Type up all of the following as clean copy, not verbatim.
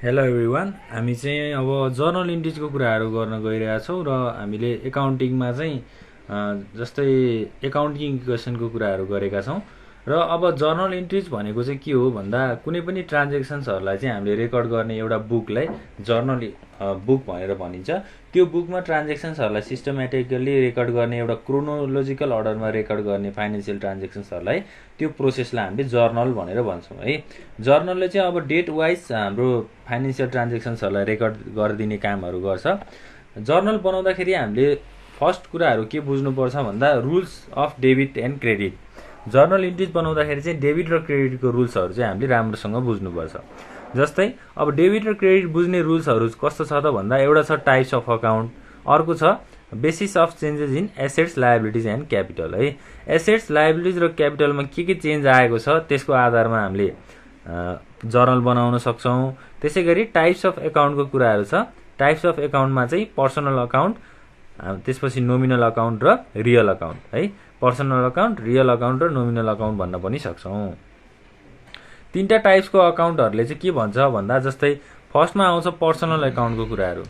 Hello everyone, हामी चाहिँ अब जर्नल इन्ट्रिजको कुराहरू गर्न गइरहेका छौँ र हामीले एकाउन्टिङमा चाहिँ जस्तै एकाउन्टिङ इक्वेसनको कुराहरू गरेका छौँ। र अब जर्नल इन्ट्रिज भनेको चाहिँ के हो भन्दा कुनै पनि ट्रान्जेक्सन्सहरूलाई चाहिँ हामीले रेकर्ड गर्ने एउटा बुकलाई जर्नल बुक भनेर भनिन्छ। त्यो बुकमा ट्रान्जेक्सन्सहरूलाई सिस्टमेटिकल्ली रेकर्ड गर्ने एउटा क्रोनोलोजिकल अर्डरमा रेकर्ड गर्ने फाइनेन्सियल ट्रान्जेक्सन्सहरूलाई त्यो प्रोसेसलाई हामीले जर्नल भनेर भन्छौँ है। जर्नलले चाहिँ अब डेट वाइज हाम्रो फाइनेन्सियल ट्रान्जेक्सन्सहरूलाई रेकर्ड गरिदिने कामहरू गर्छ। जर्नल बनाउँदाखेरि हामीले फर्स्ट कुराहरू के बुझ्नुपर्छ भन्दा rules of debit and credit. Journal entries बनाउँदाखेरि चाहिँ डेबिट र क्रेडिटको रुल्सहरू चाहिँ हामीले राम्रोसँग बुझ्नुपर्छ। जस्तै अब डेबिट र क्रेडिट बुझ्ने रुल्सहरू कस्तो छ त भन्दा एउटा छ टाइप्स अफ अकाउन्ट, अर्को छ basis of changes in assets liabilities and capital है। एसेट्स लायबिलिटिज र क्यापिटलमा के चेन्ज आएको छ त्यसको आधारमा हामीले जर्नल बनाउन सक्छौँ। त्यसै गरी टाइप्स अफ एकाउन्टको कुराहरू छ। टाइप्स अफ एकाउन्टमा चाहिँ पर्सनल अकाउन्ट, त्यसपछि नोमिनल अकाउन्ट र रियल अकाउन्ट है। पर्सनल अकाउन्ट, रियल अकाउन्ट र नोमिनल अकाउन्ट भन्न पनि सक्छौँ। तीनटा टाइप्सको अकाउन्टहरूले चाहिँ के भन्छ भन्दा जस्तै फर्स्टमा आउँछ पर्सनल एकाउन्टको कुराहरू।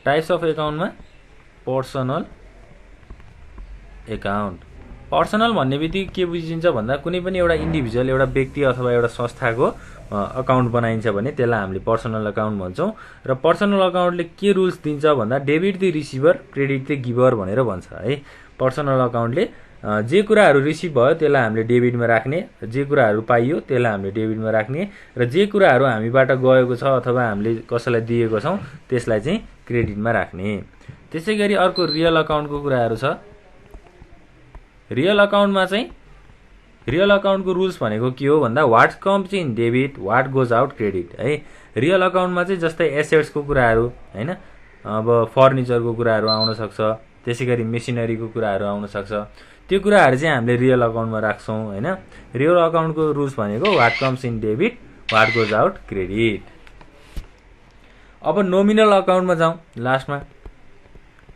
टाइप्स अफ एकाउन्टमा पर्सनल एकाउन्ट। पर्सनल भन्ने बित्तिकै के बुझिन्छ भन्दा कुनै पनि एउटा इन्डिभिजुअल, एउटा व्यक्ति अथवा एउटा संस्थाको अकाउन्ट बनाइन्छ भने त्यसलाई हामीले पर्सनल अकाउन्ट भन्छौँ। र पर्सनल अकाउन्टले के रुल्स दिन्छ भन्दा debit the receiver, credit the giver भनेर भन्छ है। पर्सनल अकाउन्टले जे कुराहरू रिसिभ भयो त्यसलाई हामीले डेबिटमा राख्ने, जे कुराहरू पाइयो त्यसलाई हामीले डेबिटमा राख्ने, र जे कुराहरू हामीबाट गएको छ अथवा हामीले कसैलाई दिएको छौँ त्यसलाई चाहिँ क्रेडिटमा राख्ने। त्यसै गरी अर्को रियल अकाउन्टको कुराहरू छ। रियल अकाउन्टमा चाहिँ रियल अकाउन्टको रुल्स भनेको के हो भन्दा what comes in debit, what goes out credit है। रियल अकाउन्टमा चाहिँ जस्तै एसेट्सको कुराहरू होइन, अब फर्निचरको कुराहरू आउन सक्छ, त्यसै गरी मेसिनरीको कुराहरू आउन सक्छ। त्यो कुराहरू चाहिँ हामीले रियल अकाउन्टमा राख्छौँ होइन। रियल अकाउन्टको रुल्स भनेको what comes in debit, what goes out credit. अब नोमिनल अकाउन्टमा जाउँ लास्टमा।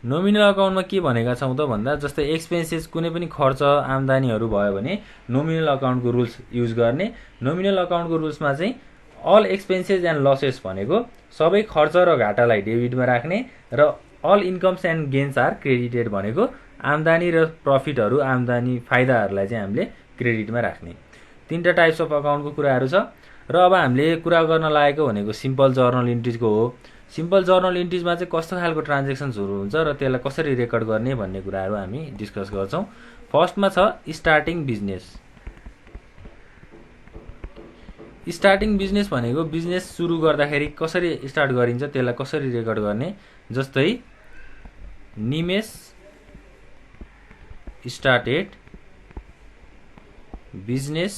नोमिनल अकाउन्टमा के भनेका छौँ त भन्दा जस्तै एक्सपेन्सेस, कुनै पनि खर्च आम्दानीहरू भयो भने नोमिनल अकाउन्टको रुल्स युज गर्ने। नोमिनल अकाउन्टको रुल्समा चाहिँ अल एक्सपेन्सेस एन्ड लसेस भनेको सबै खर्च र घाटालाई डेबिटमा राख्ने, र all incomes and gains are credited भनेको आम्दानी र प्रफिटहरू, आम्दानी फाइदाहरूलाई चाहिँ हामीले क्रेडिटमा राख्ने। तीनटा टाइप्स अफ अकाउन्टको कुराहरू छ। र अब हामीले कुरा गर्न लागेको भनेको सिम्पल जर्नल इन्ट्रिजको हो। सिम्पल जर्नल इन्ट्रिजमा चाहिँ कस्तो खालको ट्रान्जेक्सन्सहरू हुन्छ र त्यसलाई कसरी रेकर्ड गर्ने भन्ने कुराहरू हामी डिस्कस गर्छौँ। फर्स्टमा छ स्टार्टिङ बिजनेस। स्टार्टिङ बिजनेस भनेको बिजनेस सुरु गर्दाखेरि कसरी स्टार्ट गरिन्छ त्यसलाई कसरी रेकर्ड गर्ने। जस्तै Nimesh started business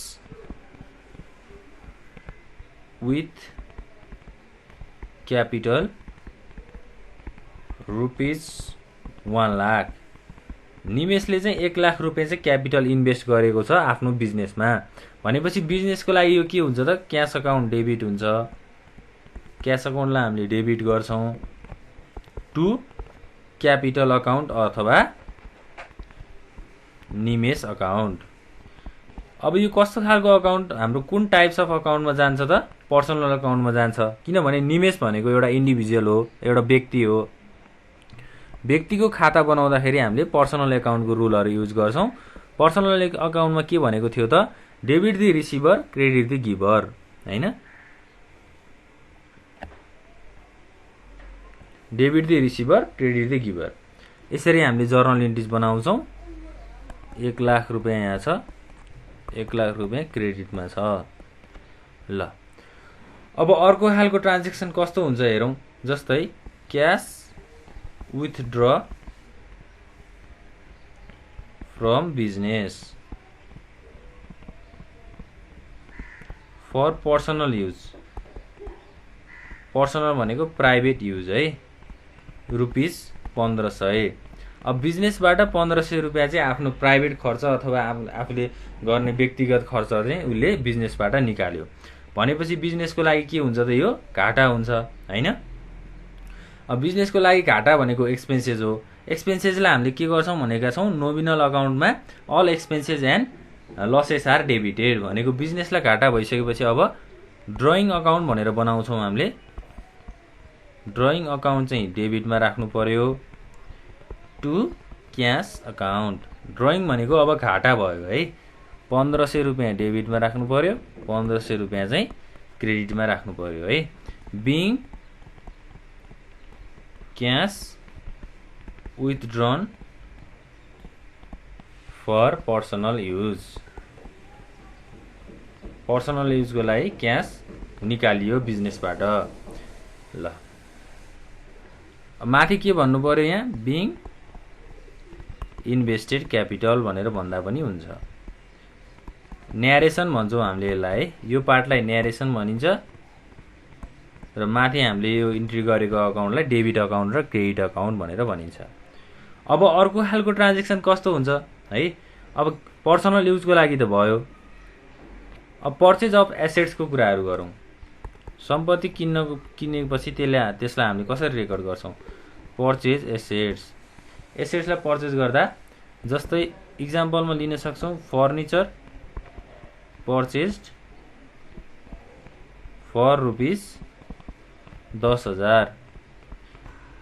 with capital ₹1 lakh. निमेशले चाहिँ 1 लाख रुपियाँ चाहिँ क्यापिटल इन्भेस्ट गरेको छ आफ्नो बिजनेसमा भनेपछि बिजनेसको लागि यो के हुन्छ त क्यास अकाउन्ट डेबिट हुन्छ। क्यास अकाउन्टलाई हामीले डेबिट गर्छौँ टु क्यापिटल अकाउन्ट अथवा निमेश अकाउन्ट। अब यो कस्तो खालको अकाउन्ट, हाम्रो कुन टाइप्स अफ अकाउन्टमा जान्छ त पर्सनल अकाउन्टमा जान्छ। किनभने निमेश भनेको एउटा इन्डिभिजुअल हो, एउटा व्यक्ति हो। व्यक्तिको खाता बनाउँदाखेरि हामीले पर्सनल एकाउन्टको रुलहरू युज गर्छौँ। पर्सनल अकाउन्टमा के भनेको थियो त debit the receiver, credit the giver होइन। Debit the receiver, credit the giver. यसरी हामीले जर्नल इन्ट्रिज बनाउँछौँ। 1 लाख रुपियाँ यहाँ छ, 1 लाख रुपियाँ क्रेडिटमा छ। ल अब अर्को खालको ट्रान्जेक्सन कस्तो हुन्छ हेरौँ। जस्तै cash withdraw from business for personal use. Personal भनेको प्राइभेट युज है, ₹1500। अब बिजनेसबाट 1500 रुपियाँ चाहिँ आफ्नो प्राइभेट खर्च अथवा आफूले गर्ने व्यक्तिगत खर्च चाहिँ उसले बिजनेसबाट निकाल्यो भनेपछि बिजनेसको लागि के हुन्छ त यो घाटा हुन्छ होइन। अब बिजनेसको लागि घाटा भनेको एक्सपेन्सेस हो। एक्सपेन्सेसलाई हामीले के गर्छौँ भनेका छौँ नोमिनल अकाउन्टमा all expenses and losses are debited भनेको बिजनेसलाई घाटा भइसकेपछि अब ड्रइङ अकाउन्ट भनेर बनाउँछौँ हामीले। ड्रइङ अकाउन्ट चाहिँ डेबिटमा राख्नु पर्यो टु क्यास अकाउन्ट। ड्रइङ भनेको अब घाटा भयो है, 1500 रुपियाँ डेबिटमा राख्नु पर्यो, 1500 रुपियाँ चाहिँ क्रेडिटमा राख्नु पर्यो है। Being cash withdrawn for personal use, personal युजको लागि क्यास निकालियो बिजनेसबाट। ल माथि के भन्नु पर्यो यहाँ, बिङ इन्भेस्टेड क्यापिटल भनेर भन्दा पनि हुन्छ। न्यारेसन भन्छौँ हामीले यसलाई, यो पार्टलाई न्यारेसन भनिन्छ र माथि हामीले यो इन्ट्री गरेको अकाउन्टलाई डेबिट अकाउन्ट र क्रेडिट अकाउन्ट भनेर भनिन्छ। अब अर्को खालको ट्रान्जेक्सन कस्तो हुन्छ है, अब पर्सनल युजको लागि त भयो। अब पर्चेज अफ एसेट्सको कुराहरू गरौँ। सम्पत्ति किनेपछि त्यसलाई हामीले कसरी रेकर्ड गर्छौँ, पर्चेज एसेट्स। एसेट्सलाई पर्चेज गर्दा जस्तै इक्जाम्पलमा लिन सक्छौँ, फर्निचर पर्चेज्ड फर ₹10,000।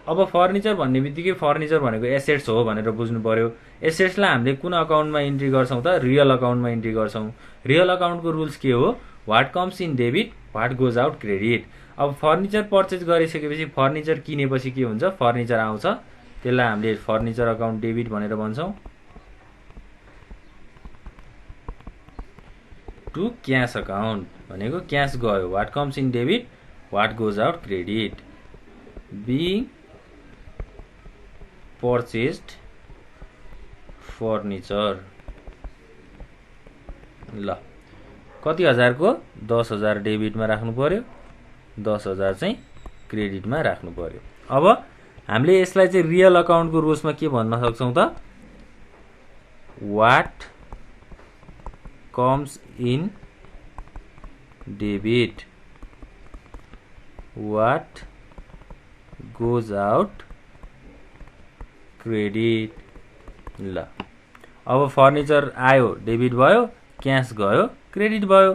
अब फर्निचर भन्ने बित्तिकै फर्निचर भनेको एसेट्स हो भनेर बुझ्नु पर्यो। एसेट्सलाई हामीले कुन अकाउन्टमा इन्ट्री गर्छौँ त, रियल अकाउन्टमा इन्ट्री गर्छौँ। रियल अकाउन्टको रुल्स के हो, what comes in debit what goes out credit. अब फर्निचर पर्चेज गरिसकेपछि फर्निचर किनेपछि के हुन्छ, फर्निचर आउँछ, त्यसलाई हामीले फर्निचर अकाउन्ट डेबिट भनेर भन्छौँ। टु क्यास अकाउन्ट भनेको क्यास गयो, what comes in debit what goes out credit. Being purchased furniture, ल कति हजारको, 10,000 डेबिटमा राख्नु पर्यो, 10,000 चाहिँ क्रेडिटमा राख्नु पर्यो। अब हामीले यसलाई चाहिँ रियल अकाउन्टको रुल्समा के भन्न सक्छौँ त, what comes in debit what goes out credit. ल अब फर्निचर आयो डेबिट भयो, क्यास गयो क्रेडिट भयो।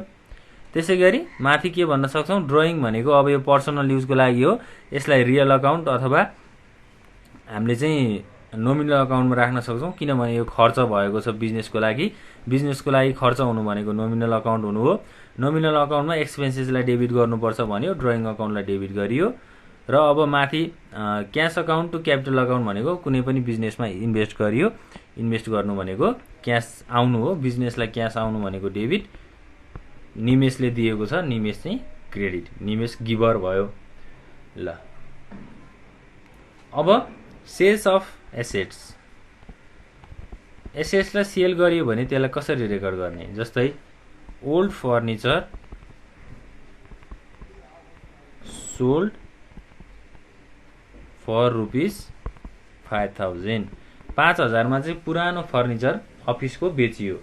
त्यसै गरी माथि के भन्न सक्छौँ, ड्रइङ भनेको अब यो पर्सनल युजको लागि हो, यसलाई रियल अकाउन्ट अथवा हामीले चाहिँ नोमिनल अकाउन्टमा राख्न सक्छौँ, किनभने यो खर्च भएको छ बिजनेसको लागि। बिजनेसको लागि खर्च हुनु भनेको नोमिनल अकाउन्ट हुनु हो। नोमिनल अकाउन्टमा एक्सपेन्सेसलाई डेबिट गर्नुपर्छ भन्यो, ड्रइङ अकाउन्टलाई डेबिट गरियो। र अब माथि cash account to capital account भनेको कुनै पनि बिजनेसमा इन्भेस्ट गरियो, इन्भेस्ट गर्नु भनेको क्यास आउनु हो, बिजनेसलाई क्यास आउनु भनेको डेबिट। निमेषले दिएको छ, निमेष चाहिँ क्रेडिट, निमेष गिभर भयो। ल अब सेल्स अफ एसेट्स, एसेट्सलाई सेल गरियो भने त्यसलाई कसरी रेकर्ड गर्ने, जस्तै ओल्ड फर्निचर सोल्ड फर ₹5,000। 5,000 मा चाहिँ पुरानो फर्निचर अफिसको बेचियो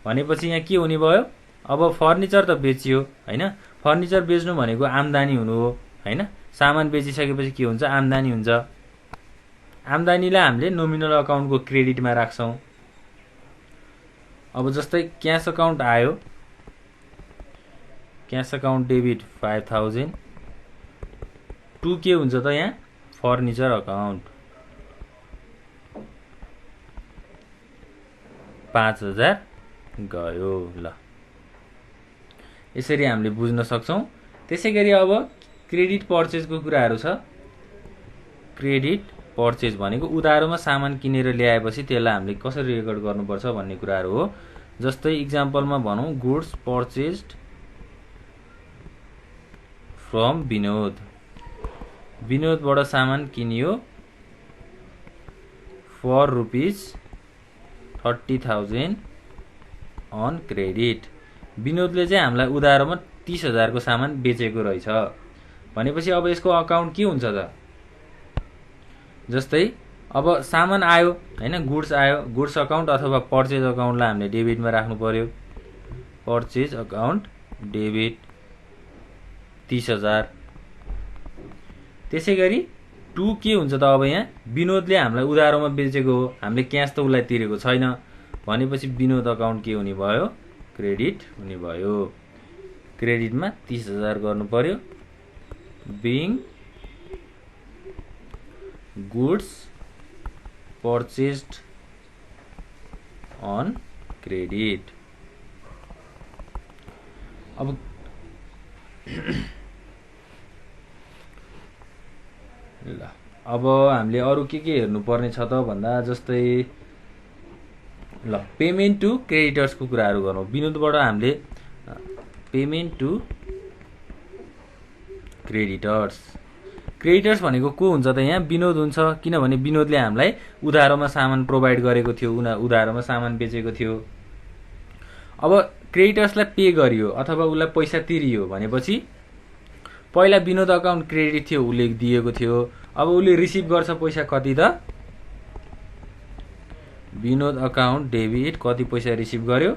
भनेपछि यहाँ के हुने भयो, अब फर्निचर त बेचियो हैन, फर्निचर बेच्नु भनेको आम्दानी हुनु हो हैन। सामान बेचिसकेपछि के हुन्छ, आम्दानी हुन्छ। आम्दानीलाई हामीले नोमिनल अकाउन्टको क्रेडिटमा राख्छौँ। अब जस्तै क्यास अकाउन्ट आयो, क्यास अकाउन्ट डेबिट 5,000 टु के हुन्छ त यहाँ, फर्निचर अकाउन्ट 5,000 गयो। ल यसरी हामीले बुझ्न सक्छौँ। त्यसै गरी अब क्रेडिट पर्चेजको कुराहरू छ। क्रेडिट पर्चेज भनेको उधारोमा सामान किनेर ल्याएपछि त्यसलाई हामीले कसरी रेकर्ड गर्नुपर्छ भन्ने कुराहरू हो। जस्तै इक्जाम्पलमा भनौँ, गुड्स पर्चेज्ड फ्रम विनोद, विनोदबाट सामान किनियो फर ₹30,000 अन क्रेडिट। विनोदले चाहिँ हामीलाई उधारोमा 30,000 को सामान बेचेको रहेछ भनेपछि अब यसको अकाउन्ट के हुन्छ त, जस्तै अब सामान आयो हैन, गुड्स आयो, गुड्स अकाउन्ट अथवा पर्चेज अकाउन्टलाई हामीले डेबिटमा राख्नु पर्यो, पर्चेज अकाउन्ट डेबिट 30,000। त्यसै गरी टु के हुन्छ त, अब यहाँ विनोदले हामीलाई उधारोमा बेचेको हो, हामीले क्यास त उसलाई तिरेको छैन भनेपछि विनोद अकाउन्ट के हुने भयो, क्रेडिट हुने भयो। क्रेडिटमा 30,000 गर्नु पर्यो। Being goods purchased on credit. अब ल अब हामीले अरु के हेर्नुपर्ने छ त भन्दा जस्तै ल पेमेन्ट टु क्रेडिटर्सको कुराहरू गरौँ। विनोदबाट हामीले पेमेन्ट टु क्रेडिटर्स भनेको को हुन्छ त? यहाँ विनोद हुन्छ, किनभने विनोदले हामीलाई उधारोमा सामान प्रोभाइड गरेको थियो, उधारोमा सामान बेचेको थियो। अब क्रेडिटर्सलाई पे गरियो अथवा उसलाई पैसा तिरियो भनेपछि पहिला विनोद अकाउन्ट क्रेडिट थियो, उसले दिएको थियो। अब उसले रिसिभ गर्छ पैसा कति त? विनोद अकाउन्ट डेबिट कति पैसा रिसिभ गर्यो?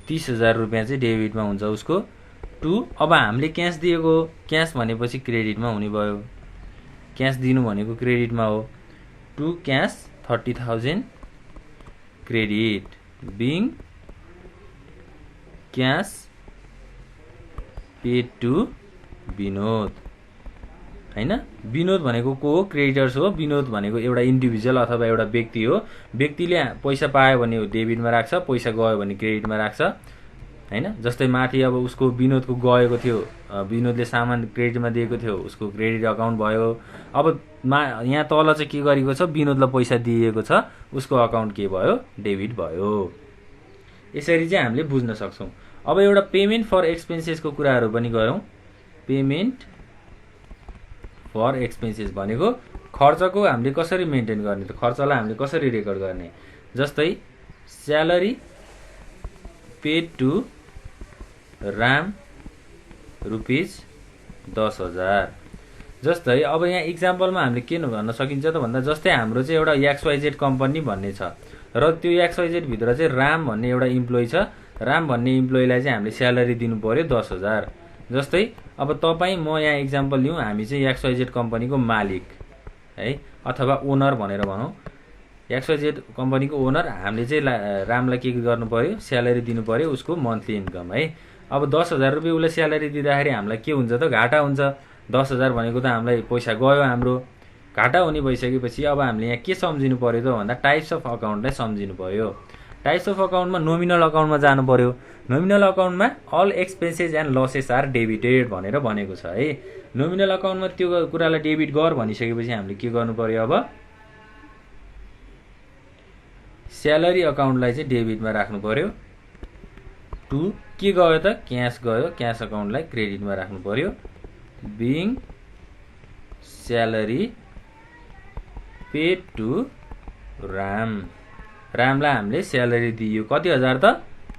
30,000 रुपियाँ चाहिँ डेबिटमा हुन्छ उसको। टु अब हामीले क्यास दिएको, क्यास भनेपछि क्रेडिटमा हुने भयो, क्यास दिनु भनेको क्रेडिटमा हो। To cash 30,000 credit being cash paid to Vinod, हैन? विनोद भनेको को हो? क्रेडिटर्स हो। विनोद भनेको एउटा इन्डिभिजुअल अथवा एउटा व्यक्ति हो। व्यक्तिले पैसा पायो भने डेबिटमा राख्छ, पैसा गयो भने क्रेडिटमा राख्छ, हैन? जस्तै माथि अब उसको विनोदको गएको थियो, विनोदले सामान क्रेडिटमा दिएको थियो, उसको क्रेडिट अकाउन्ट भयो। अब यहाँ तल चाहिँ के गरेको छ? विनोदलाई पैसा दिएको छ, उसको अकाउन्ट के भयो? डेबिट भयो। यसरी चाहिँ हामीले बुझ्न सक्छौं। अब एउटा पेमेन्ट फर एक्सपेन्सेसको कुराहरू पनि गरौँ। पेमेन्ट फर एक्सपेन्सेस भनेको खर्चको हामीले कसरी मेन्टेन गर्ने त? खर्चलाई हामीले कसरी रेकर्ड गर्ने? जस्तै salary paid to Ram rupees 10,000। जस्तै अब यहाँ इक्जाम्पलमा हामीले के भन्न सकिन्छ त भन्दा जस्तै हाम्रो चाहिँ एउटा XYZ कम्पनी भन्ने छ र त्यो XYZ भित्र चाहिँ राम भन्ने एउटा इम्प्लोइ छ। राम भन्ने इम्प्लोइलाई चाहिँ हामीले स्यालेरी दिनु पर्यो 10,000। जस्तै अब तपाईँ म यहाँ इक्जाम्पल लिउँ, हामी चाहिँ XYZ कम्पनीको मालिक है अथवा ओनर भनेर भनौँ। XYZ कम्पनीको ओनर, हामीले चाहिँ रामलाई के गर्नु पर्यो? स्यालेरी दिनु पर्यो, उसको मन्थली इन्कम है। अब 10,000 रुपियाँ उसलाई स्यालेरी दिँदाखेरि हामीलाई के हुन्छ त? घाटा हुन्छ। 10,000 भनेको त हामीलाई पैसा गयो, हाम्रो घाटा हुने भइसकेपछि अब हामीले यहाँ के सम्झिनु पर्यो त भन्दा टाइप्स अफ अकाउन्टलाई सम्झिनु पर्यो। टाइप्स अफ अकाउन्टमा नोमिनल अकाउन्टमा जानु पर्यो। नोमिनल अकाउन्टमा all expenses and losses are debited भनेर भनेको छ है। नोमिनल अकाउन्टमा त्यो कुरालाई डेबिट गर भनिसकेपछि हामीले के गर्नु पर्यो? अब स्यालेरी अकाउन्टलाई चाहिँ डेबिटमा राख्नु पर्यो। टु के गयो त? क्यास गयो, क्यास अकाउन्टलाई क्रेडिटमा राख्नु पर्यो। Being salary paid to Ram, रामलाई हामीले स्यालेरी दियो कति हजार त?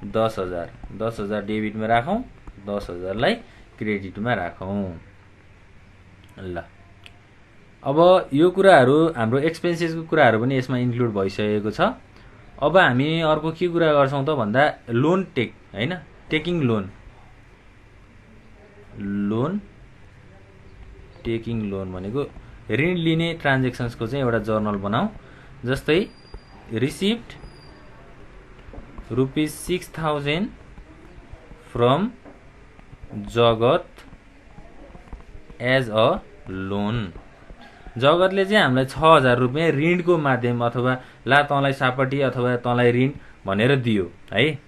10,000। 10,000 डेबिटमा राखौँ, 10,000लाई क्रेडिटमा राखौँ। ल अब यो कुराहरू हाम्रो एक्सपेन्सेसको कुराहरू पनि यसमा इन्क्लुड भइसकेको छ। अब हामी अर्को के कुरा गर्छौँ त भन्दा लोन टेक, हैन? टेकिङ लोन, टेकिङ लोन भनेको ऋण लिने ट्रान्जेक्सन्सको चाहिँ एउटा जर्नल बनाऊ। जस्तै received rupees 6,000 from Jagat as a loan. जगतले चाहिँ हामीलाई 6,000 रुपियाँ ऋणको माध्यम अथवा ला तँलाई सापटी अथवा तँलाई ऋण भनेर दियो है।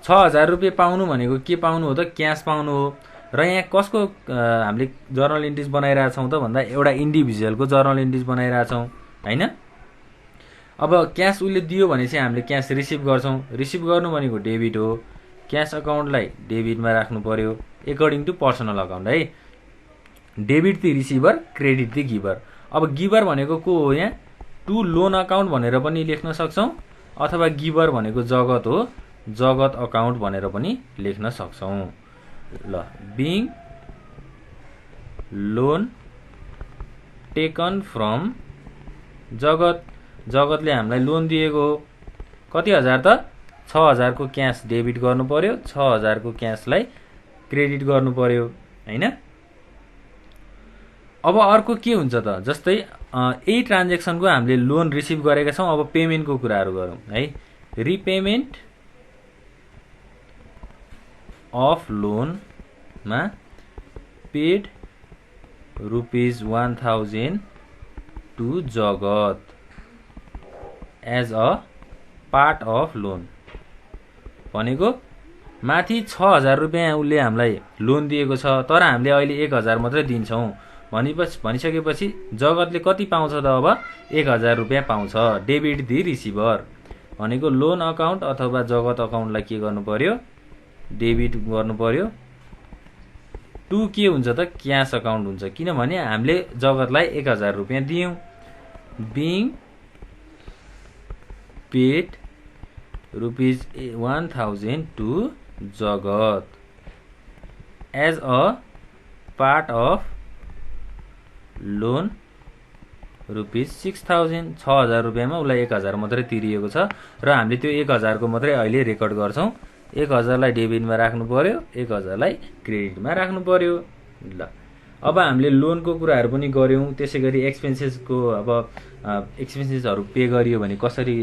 6,000 रुपियाँ पाउनु भनेको के पाउनु हो त? क्यास पाउनु हो। र यहाँ कसको हामीले जर्नल इन्ट्रिज बनाइरहेछौँ त भन्दा एउटा इन्डिभिजुअलको जर्नल इन्ट्रिज बनाइरहेछौँ, हैन? अब क्यास उसले दियो भने चाहिँ हामीले क्यास रिसिभ गर्छौँ। रिसिभ गर्नु भनेको डेबिट हो। क्यास अकाउन्टलाई डेबिटमा राख्नु पर्यो एकर्डिङ टु पर्सनल अकाउन्ट है। Debit the receiver, credit the giver. अब गिभर भनेको को हो? यहाँ टु लोन अकाउन्ट भनेर पनि लेख्न सक्छौँ अथवा गिभर भनेको जगत हो, जगत अकाउन्ट भनेर पनि लेख्न सक्छौँ। ल बिङ लोन टेकन फ्रम जगत, जगतले हामीलाई लोन दिएको हो कति हजार त? 6,000 को क्यास डेबिट गर्नु पर्यो, 6,000 को क्यासलाई क्रेडिट गर्नु पर्यो, हैन? अब अर्को के हुन्छ त? जस्तै यही ट्रान्जेक्सनको हामीले लोन रिसिभ गरेका छौँ। अब पेमेन्टको कुराहरू गरौँ है। रिपेमेन्ट अफ लोनमा paid rupees 1,000 to Jagat as a part of loan. भनेको माथि 6000 रुपियाँ उसले हामीलाई लोन दिएको छ, तर हामीले अहिले 1000 मात्रै दिन्छौँ भनिसकेपछि जगतले कति पाउँछ त? अब 1000 रुपियाँ पाउँछ। डेबिट दि रिसिभर भनेको लोन अकाउन्ट अथवा जगत अकाउन्टलाई के गर्नु पर्यो? डेबिट गर्नु पर्यो। टु के हुन्छ त? क्यास अकाउन्ट हुन्छ, किनभने हामीले जगतलाई 1000 रुपियाँ दियौँ। Being paid ₹1000 to Jagat as a part of loan ₹6000। 6000 रुपियाँमा उसलाई 1000 मात्रै तिरिएको छ र हामीले त्यो 1000 को मात्रै अहिले रेकर्ड गर्छौँ। 1000 लाई डेबिटमा राख्नु पर्यो, 1000 लाई क्रेडिटमा राख्नु पर्यो। ल अब हामीले लोनको कुराहरू पनि गर्यौँ, त्यसै गरी एक्सपेन्सेसको अब एक्सपेन्सेसहरू पे गरियो भने कसरी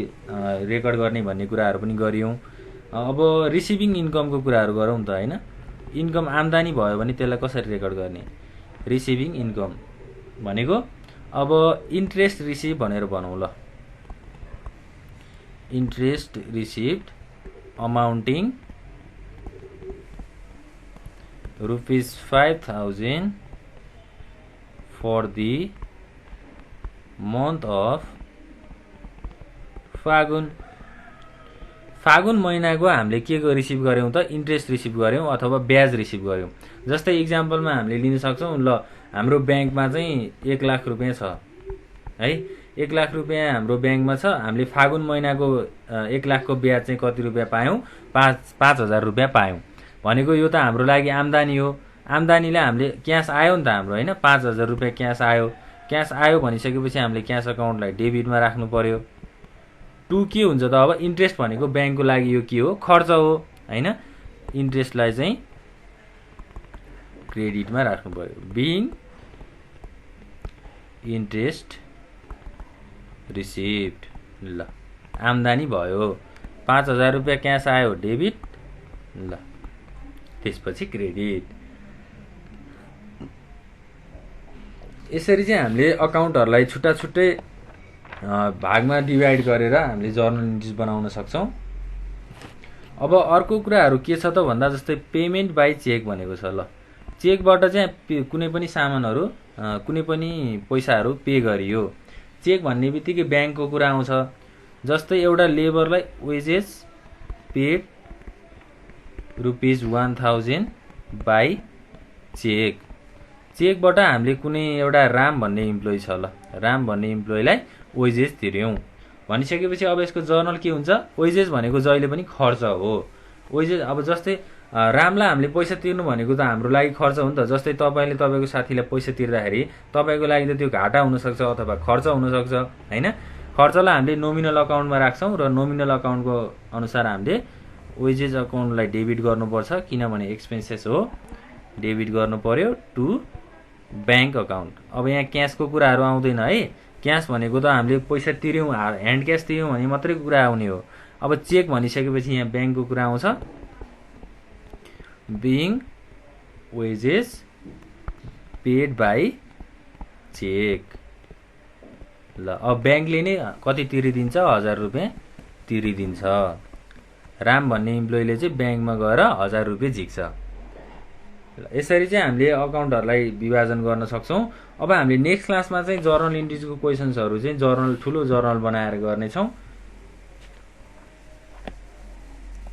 रेकर्ड गर्ने भन्ने कुराहरू पनि गरियौँ। अब रिसिभिङ इन्कमको कुराहरू गरौँ त, हैन? इन्कम आम्दानी भयो भने त्यसलाई कसरी रेकर्ड गर्ने? रिसिभिङ इन्कम भनेको अब इन्ट्रेस्ट रिसिभ भनेर भनौँ। ल interest received amounting ₹5000 for the month of Falgun. Falgun महिनाको हामीले के रिसिभ गर्यौँ त? इन्ट्रेस्ट रिसिभ गर्यौँ अथवा ब्याज रिसिभ गर्यौँ। जस्तै इक्जाम्पलमा हामीले लिन सक्छौँ। ल हाम्रो ब्याङ्कमा चाहिँ 1 लाख रुपियाँ छ है, 1 लाख रुपियाँ हाम्रो ब्याङ्कमा छ। हामीले फागुन महिनाको 1 लाखको ब्याज चाहिँ कति रुपियाँ पायौँ? 5000 रुपियाँ पायौँ। भनेको यो त हाम्रो लागि आम्दानी हो। आम्दानीलाई हामीले क्यास आयो नि त हाम्रो, हैन? 5000 रुपियाँ क्यास आयो। क्यास आयो भनिसकेपछि हामीले क्यास अकाउन्टलाई डेबिटमा राख्नु पर्यो। टु के हुन्छ त? अब इन्ट्रेस्ट भनेको ब्याङ्कको लागि यो के हो? खर्च हो, हैन? इन्ट्रेस्टलाई चाहिँ क्रेडिटमा राख्नु पर्यो। Being interest received. ल आम्दानी भयो। 5000 रुपियाँ क्यास आयो, डेबिट। ल त्यसपछि क्रेडिट। यसरी चाहिँ हामीले अकाउन्टहरूलाई छुट्टा छुट्टै भागमा डिभाइड गरेर हामीले जर्नल इन्ट्रिज बनाउन सक्छौँ। अब अर्को कुराहरू के छ त भन्दा जस्तै पेमेन्ट बाई चेक भनेको छ। ल चेकबाट चाहिँ कुनै पनि सामानहरू कुनै पनि पैसाहरू पे गरियो। चेक भन्ने बित्तिकै ब्याङ्कको कुरा आउँछ। जस्तै एउटा लेबरलाई वेजेस पेड ₹1000 बाई चेक। चेकबाट हामीले कुनै एउटा राम भन्ने इम्प्लोइ छ। ल राम भन्ने इम्प्लोइलाई वेजेस तिर्यौँ भनिसकेपछि अब यसको जर्नल के हुन्छ? वेजेस भनेको जहिले पनि खर्च हो। वेजेस अब जस्तै रामलाई हामीले पैसा तिर्नु भनेको त हाम्रो लागि खर्च हो नि त। जस्तै तपाईँले तपाईँको साथीलाई पैसा तिर्दाखेरि तपाईँको लागि त त्यो घाटा हुनसक्छ अथवा खर्च हुनसक्छ, हैन? खर्चलाई हामीले नोमिनल अकाउन्टमा राख्छौँ र नोमिनल अकाउन्टको अनुसार हामीले वेजेस अकाउन्टलाई डेबिट गर्नुपर्छ, किनभने एक्सपेन्सेस हो। डेबिट गर्नु पर्यो टु ब्याङ्क अकाउन्ट। अब यहाँ क्यासको कुराहरू आउँदैन है। क्यास भनेको त हामीले पैसा तिर्यौँ, ह्यान्ड क्यास तिर्यौँ भने मात्रै कुरा आउने हो। अब चेक भनिसकेपछि यहाँ ब्याङ्कको कुरा आउँछ। Being wages paid by cheque. ल अब ब्याङ्कले नै कति तिरिदिन्छ? 1000 रुपियाँ तिरिदिन्छ। राम भन्ने इम्प्लोइले चाहिँ ब्याङ्कमा गएर 1000 रुपियाँ झिक्छ। यसरी चाहिँ हामीले अकाउन्टहरूलाई विभाजन गर्न सक्छौँ। अब हामीले नेक्स्ट क्लासमा चाहिँ जर्नल इन्ट्रिजको क्वेसन्सहरू चाहिँ ठुलो जर्नल बनाएर गर्नेछौँ।